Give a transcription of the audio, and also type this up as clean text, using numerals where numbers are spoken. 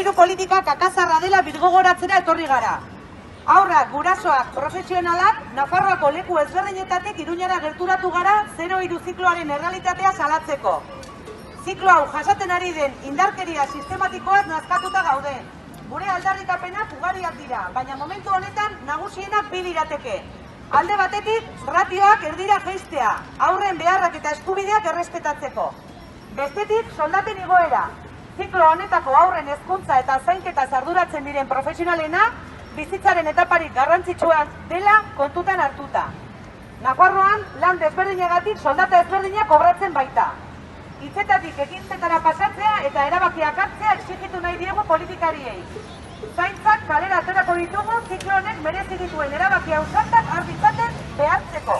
alokairu politika kakazarra dela birgogoratzera etorri gara. Haurrak, gurasoak, profesionalak, Nafarroako leku ezberdinetatik Iruñara gerturatu gara 0-3 zikloaren errealitatea salatzeko. Ziklo hau jasaten ari den indarkeria sistematikoaz nazkatuta gaude. Gure aldarrikapenak ugariak dira, baina momentu honetan nagusienak bi lirateke. Alde batetik, ratioak erdira jaistea, haurren beharrak eta eskubideak errespetatzeko. Bestetik, soldaten igoera. Ziklo honetako haurren hezkuntza eta zainketa arduratzen diren profesionalena, bizitzaren etaparik garrantzitsua dela kontutan hartuta. Nafarroan, lan desberdinagatik soldata ezberdinak kobratzen baita. Hitzetatik ekintzetara pasatzea eta erabakiak hartzea exigitu nahi diegu politikariei. Zaintzak kalera aterako ditugu ziklo honek merezi dituen erabaki ausartak har ditzaten behartzeko.